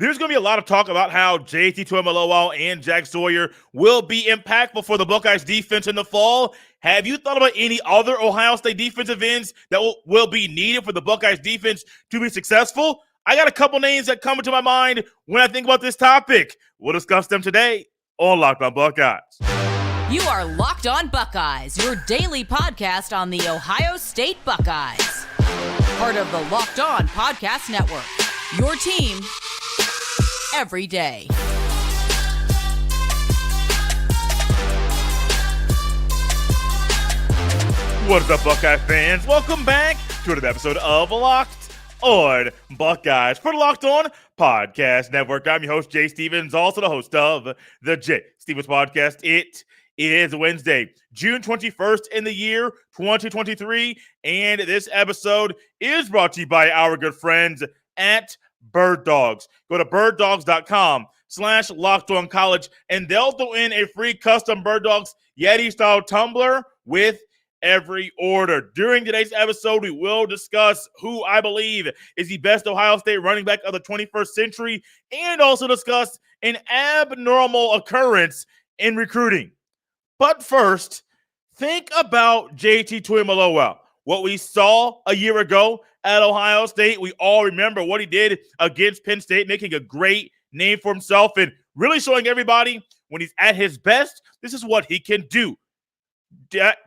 There's going to be a lot of talk about how JT Tuimoloau and Jack Sawyer will be impactful for the Buckeyes defense in the fall. Have you thought about any other Ohio State defensive ends that will be needed for the Buckeyes defense to be successful? I got a couple names that come into my mind when I think about this topic. We'll discuss them today on Locked On Buckeyes. You are Locked On Buckeyes, your daily podcast on the Ohio State Buckeyes. Part of the Locked On Podcast Network, your team every day. What's up, Buckeye fans? Welcome back to another episode of Locked On Buckeyes for the Locked On Podcast Network. I'm your host, Jay Stevens, also the host of the Jay Stevens Podcast. It is Wednesday, June 21st in the year 2023, and this episode is brought to you by our good friends at Birddogs. Go to birddogs.com/LockedOnCollege, and they'll throw in a free custom Birddogs Yeti-style tumbler with every order. During today's episode, we will discuss who I believe is the best Ohio State running back of the 21st century, and also discuss an abnormal occurrence in recruiting. But first, think about JT Tuimoloau. What we saw a year ago at Ohio State, we all remember what he did against Penn State, making a great name for himself and really showing everybody when he's at his best, this is what he can do.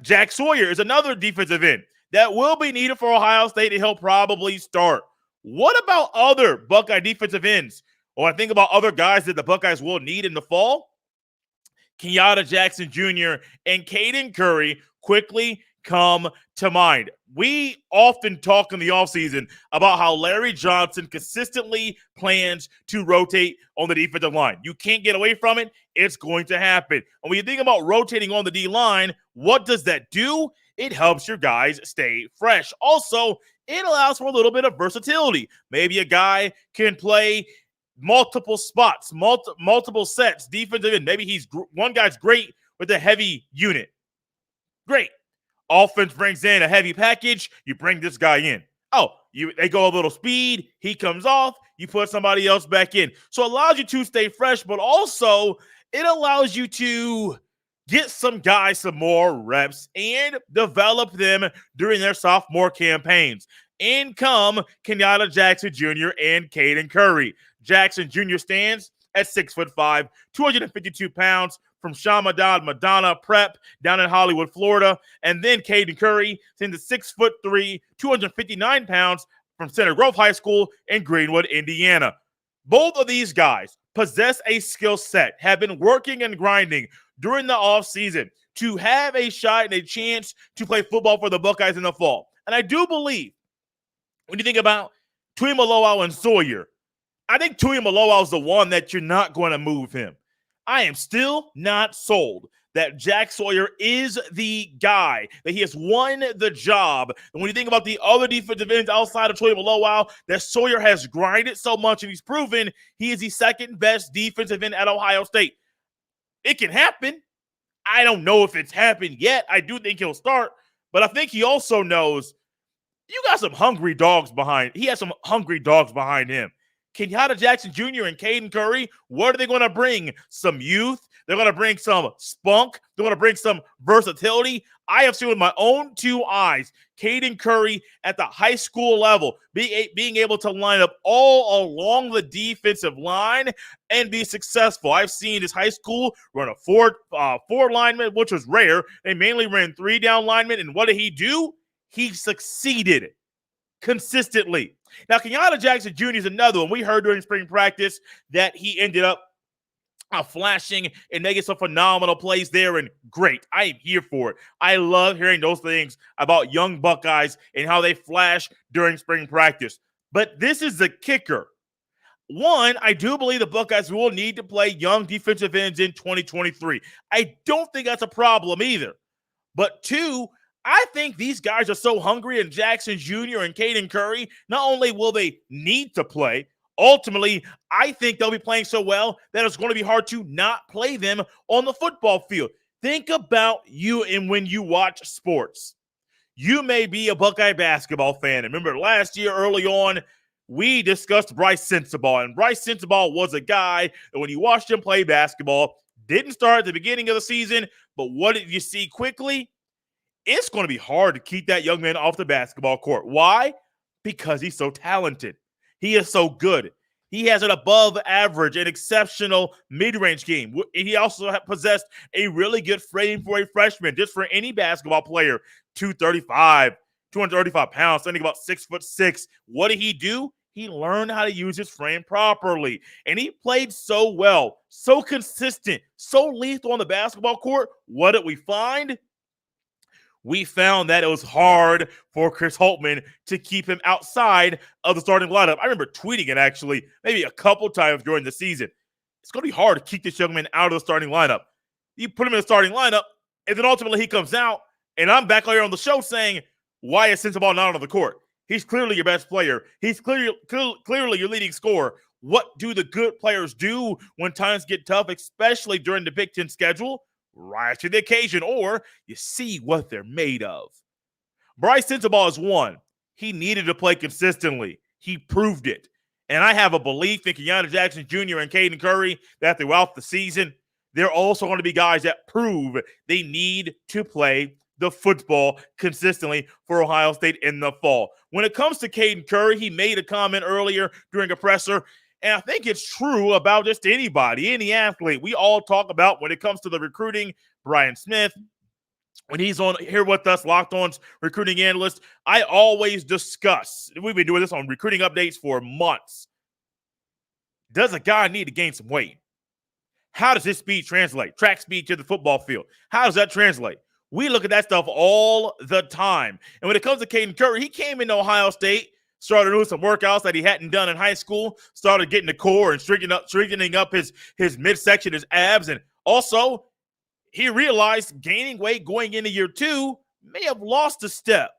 Jack Sawyer is another defensive end that will be needed for Ohio State, and he'll probably start. What about other Buckeye defensive ends? Or I think about other guys that the Buckeyes will need in the fall. Kenyatta Jackson Jr. and Caden Curry quickly come to mind. We often talk in the offseason about how Larry Johnson consistently plans to rotate on the defensive line. You can't get away from it. It's going to happen. And when you think about rotating on the D-line, what does that do? It helps your guys stay fresh. Also, it allows for a little bit of versatility. Maybe a guy can play multiple spots, multiple sets, defensive end. Maybe one guy's great with a heavy unit. Great. Offense brings in a heavy package. You bring this guy in. They go a little speed. He comes off. You put somebody else back in. So it allows you to stay fresh, but also it allows you to get some guys some more reps and develop them during their sophomore campaigns. In come Kenyatta Jackson Jr. and Caden Curry. Jackson Jr. stands at 6'5", 252 pounds from Madonna Prep down in Hollywood, Florida. And then Caden Curry stands at 6'3", 259 pounds from Center Grove High School in Greenwood, Indiana. Both of these guys possess a skill set, have been working and grinding during the offseason to have a shot and a chance to play football for the Buckeyes in the fall. And I do believe, when you think about Tuimoloau and Sawyer, I think Tuimoloau is the one that you're not going to move him. I am still not sold that Jack Sawyer is the guy, that he has won the job. And when you think about the other defensive ends outside of Tuimoloau, that Sawyer has grinded so much and he's proven he is the second best defensive end at Ohio State. It can happen. I don't know if it's happened yet. I do think he'll start, but I think he also knows you got some hungry dogs behind. He has some hungry dogs behind him. Kenyatta Jackson Jr. and Caden Curry, what are they going to bring? Some youth. They're going to bring some spunk. They're going to bring some versatility. I have seen with my own two eyes Caden Curry at the high school level being able to line up all along the defensive line and be successful. I've seen his high school run a four lineman, which was rare. They mainly ran 3 down linemen. And what did he do? He succeeded consistently. Now, Kenyatta Jackson Jr. is another one. We heard during spring practice that he ended up flashing and making some phenomenal plays there, and great. I am here for it. I love hearing those things about young Buckeyes and how they flash during spring practice. But this is the kicker. One, I do believe the Buckeyes will need to play young defensive ends in 2023. I don't think that's a problem either. But two, I think these guys are so hungry, and Jackson Jr. and Caden Curry, not only will they need to play, ultimately, I think they'll be playing so well that it's going to be hard to not play them on the football field. Think about you and when you watch sports. You may be a Buckeye basketball fan. Remember last year early on, we discussed Bryce Sensabaugh. And Bryce Sensabaugh was a guy that when you watched him play basketball, didn't start at the beginning of the season, but what did you see quickly? It's going to be hard to keep that young man off the basketball court. Why? Because he's so talented. He is so good. He has an above average and exceptional mid-range game. He also possessed a really good frame for a freshman, just for any basketball player. 235 pounds, standing about 6'6". What did he do? He learned how to use his frame properly. And he played so well, so consistent, so lethal on the basketball court. What did we find? We found that it was hard for Chris Holtmann to keep him outside of the starting lineup. I remember tweeting it actually maybe a couple times during the season. It's going to be hard to keep this young man out of the starting lineup. You put him in the starting lineup, and then ultimately he comes out, and I'm back here on the show saying, why is Sensabaugh not on the court? He's clearly your best player. He's clearly your leading scorer. What do the good players do when times get tough, especially during the Big Ten schedule? Rise to the occasion, or you see what they're made of. Bryce Sensabaugh is one. He needed to play consistently. He proved it. And I have a belief in Kenyatta Jackson Jr. and Caden Curry that throughout the season, they're also going to be guys that prove they need to play the football consistently for Ohio State in the fall. When it comes to Caden Curry, he made a comment earlier during a presser, and I think it's true about just anybody, any athlete. We all talk about when it comes to the recruiting, Brian Smith, when he's on here with us, Locked On's recruiting analyst, I always discuss, we've been doing this on recruiting updates for months. Does a guy need to gain some weight? How does his speed translate? Track speed to the football field. How does that translate? We look at that stuff all the time. And when it comes to Caden Curry, he came into Ohio State, started doing some workouts that he hadn't done in high school, started getting the core and strengthening up his midsection, his abs. And also, he realized gaining weight going into year 2 may have lost a step.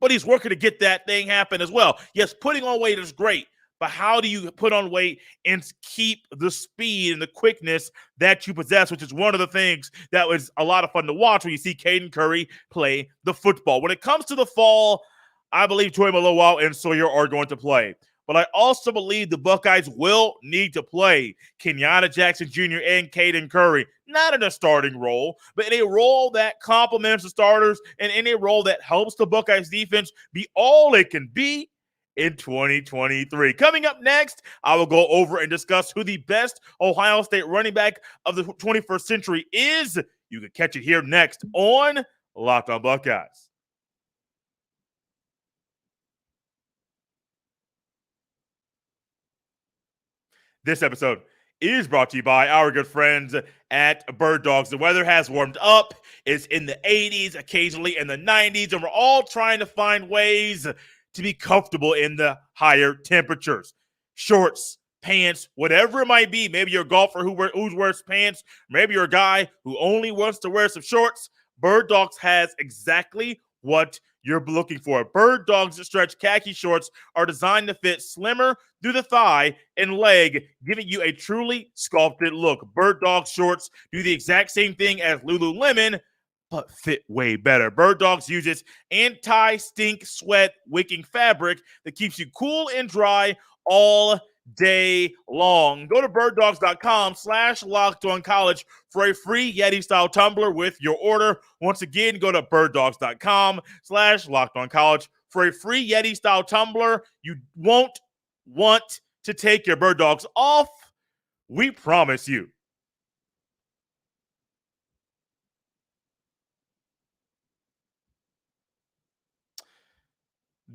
But he's working to get that thing happen as well. Yes, putting on weight is great. But how do you put on weight and keep the speed and the quickness that you possess, which is one of the things that was a lot of fun to watch when you see Caden Curry play the football. When it comes to the fall, I believe Troy Malowau and Sawyer are going to play. But I also believe the Buckeyes will need to play Kenyatta Jackson Jr. and Caden Curry, not in a starting role, but in a role that complements the starters and in a role that helps the Buckeyes defense be all it can be in 2023. Coming up next, I will go over and discuss who the best Ohio State running back of the 21st century is. You can catch it here next on Locked On Buckeyes. This episode is brought to you by our good friends at Birddogs. The weather has warmed up. It's in the 80s, occasionally in the 90s, and we're all trying to find ways to be comfortable in the higher temperatures. Shorts, pants, whatever it might be. Maybe you're a golfer who wears pants. Maybe you're a guy who only wants to wear some shorts. Birddogs has exactly what you're looking for. Birddogs stretch khaki shorts are designed to fit slimmer through the thigh and leg, giving you a truly sculpted look. Birddogs shorts do the exact same thing as Lululemon, but fit way better. Birddogs uses anti-stink sweat wicking fabric that keeps you cool and dry all day long. Go to birddogs.com/lockedoncollege for a free Yeti-style tumbler with your order. Once again, go to birddogs.com/lockedoncollege for a free Yeti-style tumbler. You won't want to take your Bird Dogs off. We promise you.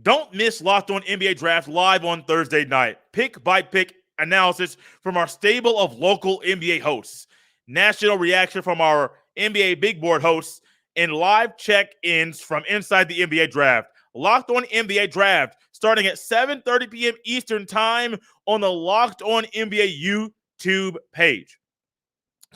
Don't miss Locked On NBA Draft live on Thursday night. Pick-by-pick analysis from our stable of local NBA hosts, national reaction from our NBA Big Board hosts, and live check-ins from inside the NBA Draft. Locked On NBA Draft starting at 7:30 p.m. Eastern Time on the Locked On NBA YouTube page.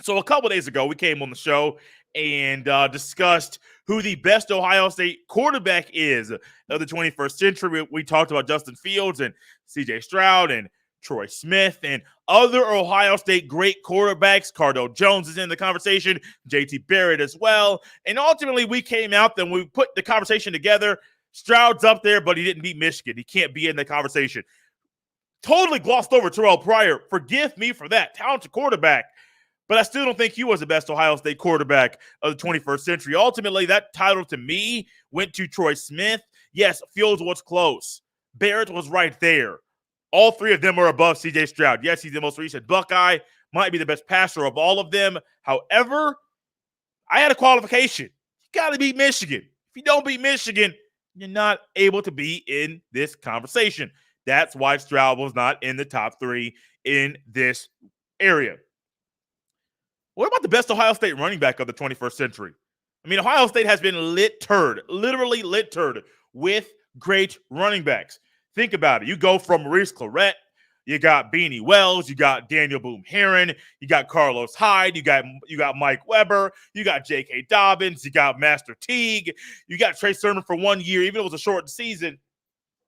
So a couple days ago, we came on the show and discussed who the best Ohio State quarterback is of the 21st century. We talked about Justin Fields and C.J. Stroud and Troy Smith and other Ohio State great quarterbacks. Cardale Jones is in the conversation, J.T. Barrett as well. And ultimately, we came out and we put the conversation together. Stroud's up there, but he didn't beat Michigan. He can't be in the conversation. Totally glossed over Terrell Pryor. Forgive me for that. Talented quarterback. But I still don't think he was the best Ohio State quarterback of the 21st century. Ultimately, that title to me went to Troy Smith. Yes, Fields was close. Barrett was right there. All three of them are above C.J. Stroud. Yes, he's the most recent Buckeye. Might be the best passer of all of them. However, I had a qualification. You got to beat Michigan. If you don't beat Michigan, you're not able to be in this conversation. That's why Stroud was not in the top three in this area. What about the best Ohio State running back of the 21st century? I mean, Ohio State has been literally littered with great running backs. Think about it. You go from Maurice Clarett, you got Beanie Wells, you got Daniel Boom-Herron, you got Carlos Hyde, you got Mike Weber, you got J.K. Dobbins, you got Master Teague, you got Trey Sermon for 1 year, even though it was a short season.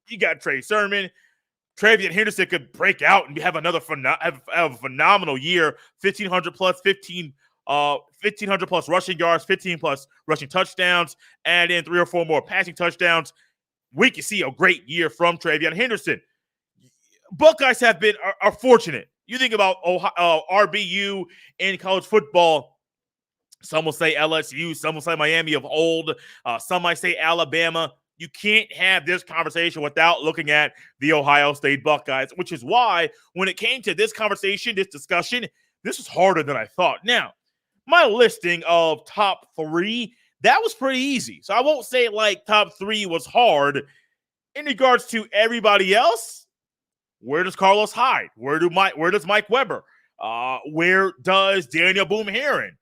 You got Trey Sermon. Travian Henderson could break out and have another have a phenomenal year. 1,500 plus rushing yards, 15 plus rushing touchdowns, and then 3 or 4 more passing touchdowns. We can see a great year from Travian Henderson. Buckeyes are fortunate. You think about RBU in college football. Some will say LSU, some will say Miami of old, some might say Alabama. You can't have this conversation without looking at the Ohio State Buckeyes, which is why when it came to this conversation, this discussion, this was harder than I thought. Now, my listing of top 3, that was pretty easy. So I won't say like top 3 was hard. In regards to everybody else, where does Carlos Hyde? Where does Mike Weber? Where does Daniel Boom-Herron?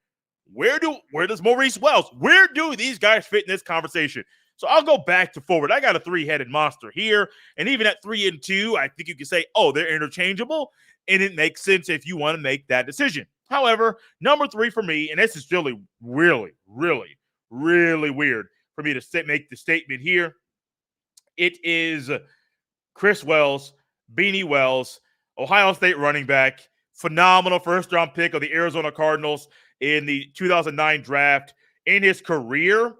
Where does Maurice Wells? Where do these guys fit in this conversation? So I'll go back to forward. I got a 3-headed monster here. And even at 3 and 2, I think you can say, oh, they're interchangeable. And it makes sense if you want to make that decision. However, number 3 for me, and this is really, really, really, really weird for me to make the statement here. It is Chris Wells, Beanie Wells, Ohio State running back, phenomenal first-round pick of the Arizona Cardinals in the 2009 draft. In his career,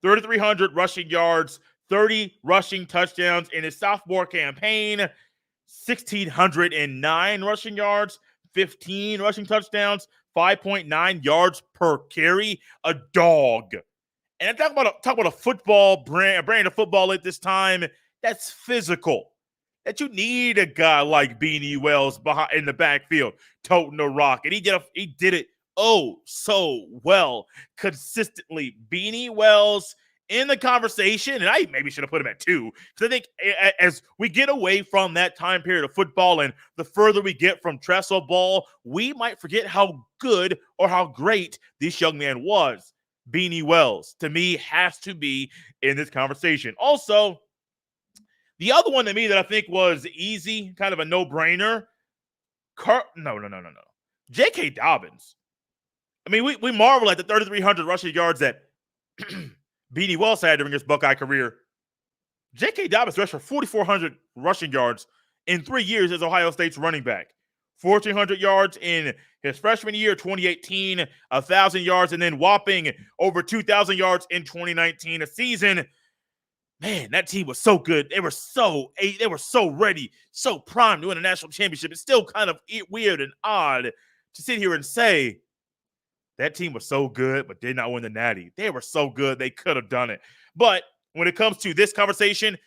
3,300 rushing yards, 30 rushing touchdowns in his sophomore campaign, 1,609 rushing yards, 15 rushing touchdowns, 5.9 yards per carry, a dog. And talk about a football brand of football at this time that's physical. That you need a guy like Beanie Wells behind in the backfield, toting the rock, and he did it so well, consistently. Beanie Wells in the conversation, and I maybe should have put him at 2, because I think as we get away from that time period of football and the further we get from Tressel ball, we might forget how good or how great this young man was. Beanie Wells, to me, has to be in this conversation. Also, the other one to me that I think was easy, kind of a no-brainer, no. J.K. Dobbins. I mean, we marvel at the 3,300 rushing yards that Beanie Wells had during his Buckeye career. J.K. Dobbins rushed for 4,400 rushing yards in 3 years as Ohio State's running back. 1,400 yards in his freshman year, 2018, 1,000 yards, and then whopping over 2,000 yards in 2019, a season. Man, that team was so good. They were so ready, so primed to win a national championship. It's still kind of weird and odd to sit here and say that team was so good, but did not win the Natty. They were so good, they could have done it. But when it comes to this conversation,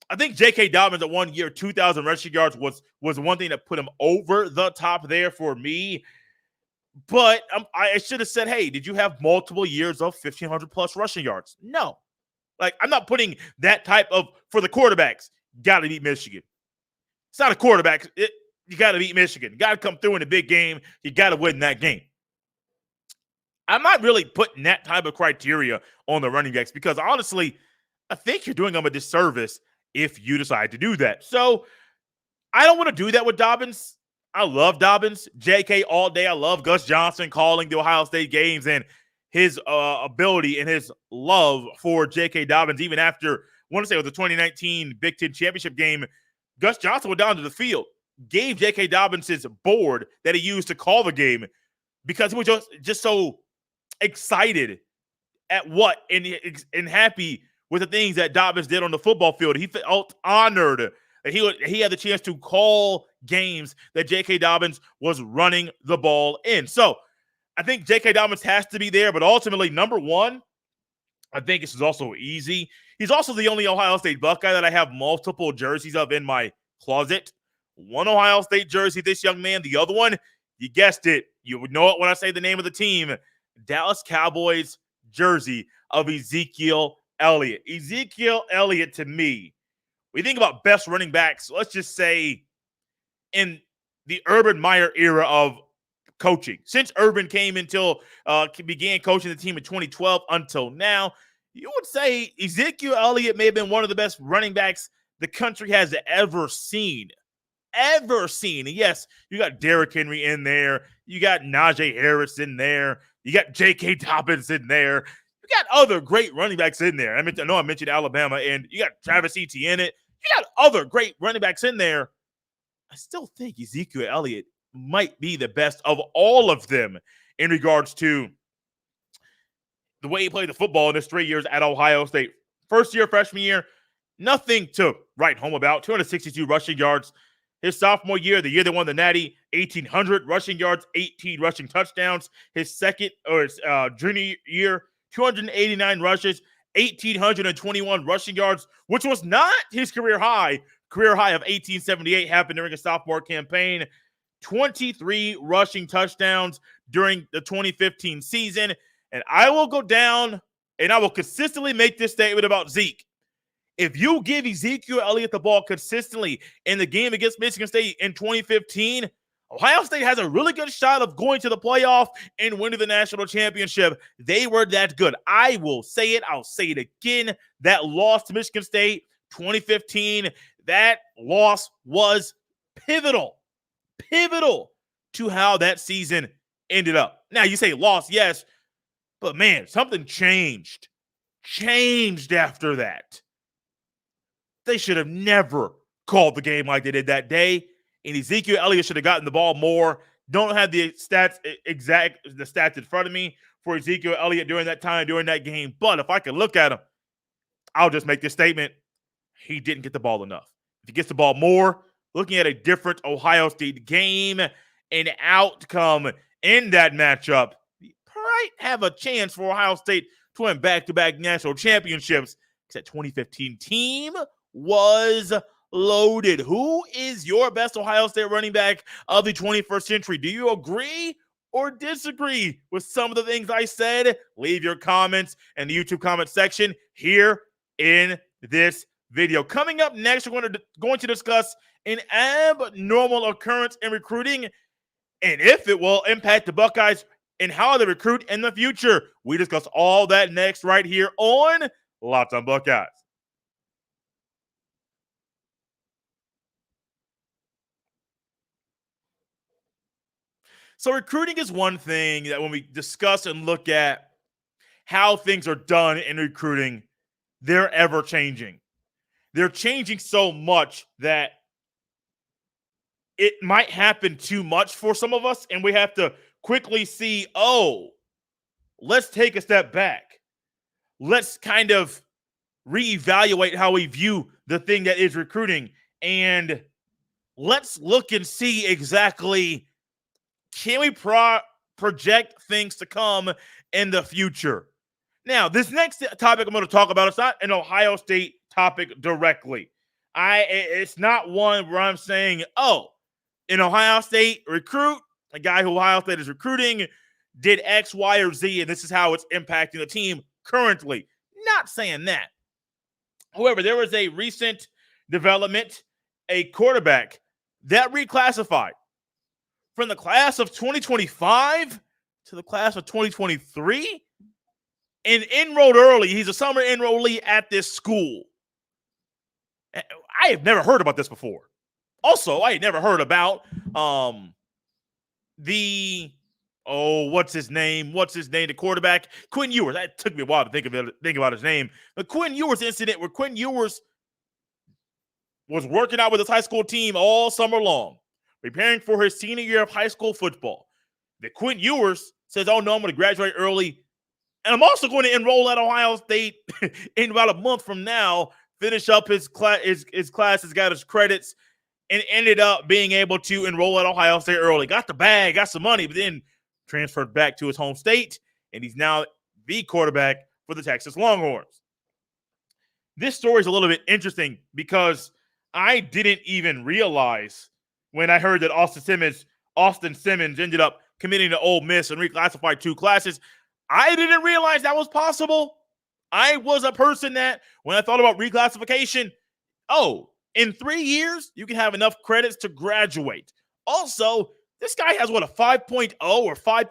I think J.K. Dobbins at 1 year, 2,000 rushing yards was one thing that put him over the top there for me. But I should have said, hey, did you have multiple years of 1,500 plus rushing yards? No. Like, I'm not putting that type of, for the quarterbacks, got to beat Michigan. It's not a quarterback. You got to beat Michigan. You got to come through in a big game. You got to win that game. I'm not really putting that type of criteria on the running backs because, honestly, I think you're doing them a disservice if you decide to do that. So I don't want to do that with Dobbins. I love Dobbins. JK all day. I love Gus Johnson calling the Ohio State games and his ability and his love for J.K. Dobbins. Even after, I want to say it was the 2019 Big Ten Championship game, Gus Johnson went down to the field, gave J.K. Dobbins his board that he used to call the game because he was just so excited at and happy with the things that Dobbins did on the football field. He felt honored that he had the chance to call games that J.K. Dobbins was running the ball in. So I think J.K. Dobbins has to be there, but ultimately, number one, I think this is also easy. He's also the only Ohio State Buckeye that I have multiple jerseys of in my closet. One Ohio State jersey, this young man. The other one, you guessed it. You would know it when I say the name of the team. Dallas Cowboys jersey of Ezekiel Elliott. Ezekiel Elliott, to me, we think about best running backs, let's just say in the Urban Meyer era of coaching. Since Urban came began coaching the team in 2012 until now, you would say Ezekiel Elliott may have been one of the best running backs the country has ever seen. And yes, you got Derrick Henry in there. You got Najee Harris in there. You got J.K. Dobbins in there. You got other great running backs in there. I know I mentioned Alabama, and you got Travis Etienne in it. You got other great running backs in there. I still think Ezekiel Elliott might be the best of all of them in regards to the way he played the football in his 3 years at Ohio State. First year, freshman year, nothing to write home about. 262 rushing yards. His sophomore year, the year they won the Natty, 1,800 rushing yards, 18 rushing touchdowns. His junior year, 289 rushes, 1,821 rushing yards, which was not his career high. Career high of 1,878 happened during a sophomore campaign. 23 rushing touchdowns during the 2015 season. And I will go down and I will consistently make this statement about Zeke. If you give Ezekiel Elliott the ball consistently in the game against Michigan State in 2015, Ohio State has a really good shot of going to the playoff and winning the national championship. They were that good. I will say it. I'll say it again. That loss to Michigan State 2015, that loss was pivotal to how that season ended up. Now, you say loss, yes, but man, something changed after that. They should have never called the game like they did that day. And Ezekiel Elliott should have gotten the ball more. Don't have the stats in front of me for Ezekiel Elliott during that time, during that game. But if I could look at him, I'll just make this statement. He didn't get the ball enough. If he gets the ball more, looking at a different Ohio State game and outcome in that matchup, you might have a chance for Ohio State to win back-to-back national championships. Because that 2015 team was loaded. Who is your best Ohio State running back of the 21st century? Do you agree or disagree with some of the things I said? Leave your comments in the YouTube comment section here in this video. Coming up next, we're going to discuss an abnormal occurrence in recruiting and if it will impact the Buckeyes and how they recruit in the future. We discuss all that next right here on Locked on Buckeyes. So recruiting is one thing that when we discuss and look at how things are done in recruiting, they're ever changing. They're changing so much that it might happen too much for some of us, and we have to quickly see, let's take a step back. Let's kind of reevaluate how we view the thing that is recruiting, and let's look and see exactly, can we project things to come in the future? Now, this next topic I'm going to talk about, it's not an Ohio State topic directly. It's not one where I'm saying, an Ohio State recruit, a guy who Ohio State is recruiting, did X, Y, or Z, and this is how it's impacting the team currently. Not saying that. However, there was a recent development, a quarterback that reclassified from the class of 2025 to the class of 2023 and enrolled early. He's a summer enrollee at this school. I have never heard about this before. Also, I had never heard about what's his name? The quarterback, Quinn Ewers. That took me a while to think about his name. The Quinn Ewers incident, where Quinn Ewers was working out with his high school team all summer long, preparing for his senior year of high school football. The Quinn Ewers says, I'm going to graduate early, and I'm also going to enroll at Ohio State in about a month from now, finish up his classes, got his credits, and ended up being able to enroll at Ohio State early. Got the bag, got some money, but then transferred back to his home state, and he's now the quarterback for the Texas Longhorns. This story is a little bit interesting because I didn't even realize when I heard that Austin Simmons ended up committing to Ole Miss and reclassified 2 classes. I didn't realize that was possible. I was a person that, when I thought about reclassification, in 3 years, you can have enough credits to graduate. Also, this guy has, a 5.0 or 5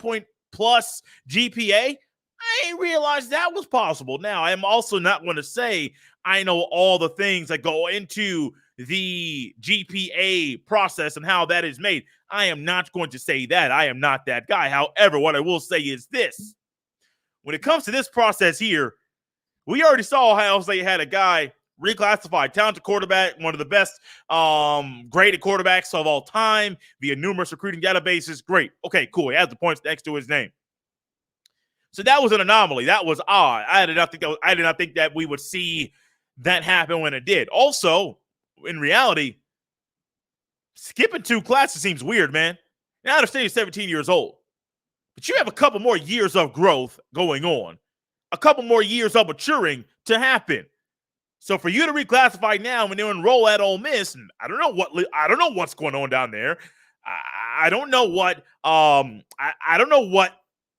plus GPA? I didn't realize that was possible. Now, I am also not going to say I know all the things that go into the GPA process and how that is made. I am not going to say that. I am not that guy. However, what I will say is this. When it comes to this process here, we already saw Ohio State had a guy reclassified, talented quarterback, one of the best graded quarterbacks of all time via numerous recruiting databases. Great. Okay, cool. He has the points next to his name. So that was an anomaly. That was odd. I did not think that we would see that happen when it did. Also, in reality, skipping 2 classes seems weird, man. Now, I understand you're 17 years old, but you have a couple more years of growth going on, a couple more years of maturing to happen. So for you to reclassify now when you enroll at Ole Miss, I don't know what's going on down there. I don't know what I don't know what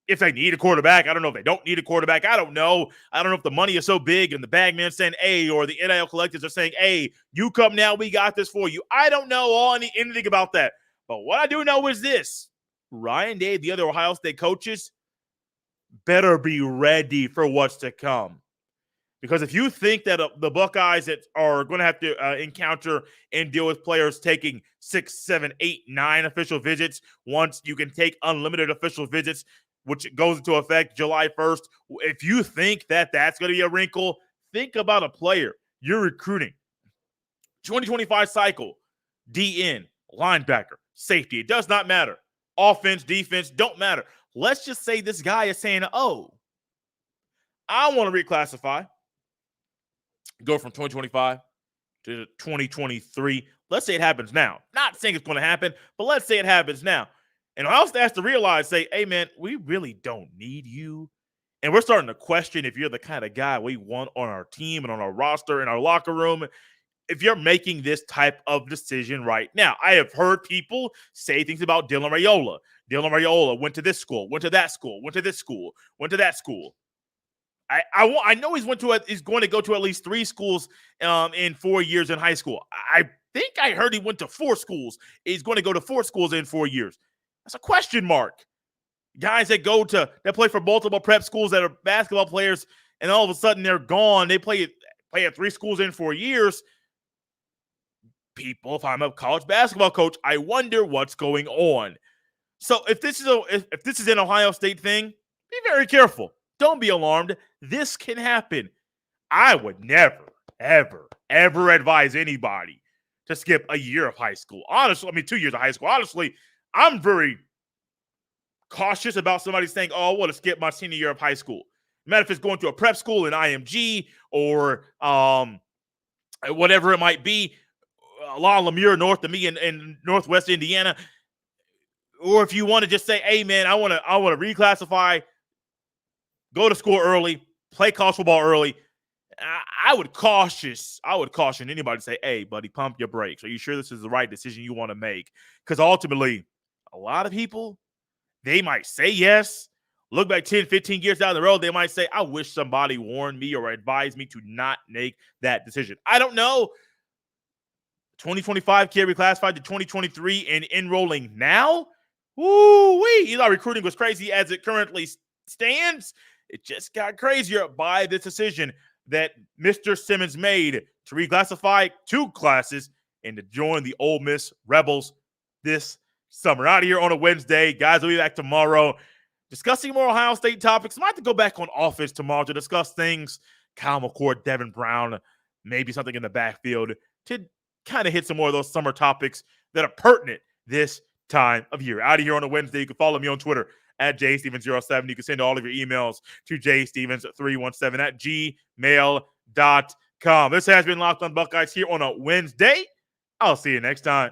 if they need a quarterback. I don't know if they don't need a quarterback. I don't know. I don't know if the money is so big and the bagman's saying A or the NIL collectors are saying, hey, you come now, we got this for you. I don't know anything about that. But what I do know is this. Ryan Day, the other Ohio State coaches, better be ready for what's to come. Because if you think that the Buckeyes that are going to have to encounter and deal with players taking 6, 7, 8, 9 official visits, once you can take unlimited official visits, which goes into effect July 1st, if you think that that's going to be a wrinkle, think about a player you're recruiting. 2025 cycle, DN, linebacker, safety. It does not matter. Offense, defense, don't matter. Let's just say this guy is saying, I want to reclassify. Go from 2025 to 2023. Let's say it happens now. Not saying it's going to happen, but let's say it happens now. And Ohio State has to realize, say, hey, man, we really don't need you. And we're starting to question if you're the kind of guy we want on our team and on our roster, in our locker room, if you're making this type of decision right now. I have heard people say things about Dylan Raiola. Dylan Raiola went to this school, went to that school, went to this school, went to that school. I know he's going to go to at least 3 schools in 4 years in high school. I think I heard he went to 4 schools. He's going to go to 4 schools in 4 years. That's a question mark. Guys that play for multiple prep schools that are basketball players, and all of a sudden they're gone. They play at 3 schools in 4 years. People, if I'm a college basketball coach, I wonder what's going on. So if this is an Ohio State thing, be very careful. Don't be alarmed. This can happen. I would never, ever, ever advise anybody to skip a year of high school. Honestly, 2 years of high school. Honestly, I'm very cautious about somebody saying, I want to skip my senior year of high school. No matter if it's going to a prep school in IMG or whatever it might be, La Lemure north of me in Northwest Indiana. Or if you want to just say, hey, man, I want to reclassify, go to school early, play college football early. I would caution anybody to say, hey, buddy, pump your brakes. Are you sure this is the right decision you want to make? Because ultimately, a lot of people, they might say yes. Look back 10, 15 years down the road, they might say, I wish somebody warned me or advised me to not make that decision. I don't know. 2025 kid reclassified to 2023 and enrolling now? Woo-wee! Our recruiting was crazy as it currently stands. It just got crazier by this decision that Mr. Simmons made to reclassify 2 classes and to join the Ole Miss Rebels this summer. Out of here on a Wednesday. Guys, we'll be back tomorrow discussing more Ohio State topics. I might have to go back on offense tomorrow to discuss things. Kyle McCord, Devin Brown, maybe something in the backfield to kind of hit some more of those summer topics that are pertinent this time of year. Out of here on a Wednesday. You can follow me on Twitter at jstevens07. You can send all of your emails to jstevens317 at gmail.com. This has been Locked on Buckeyes here on a Wednesday. I'll see you next time.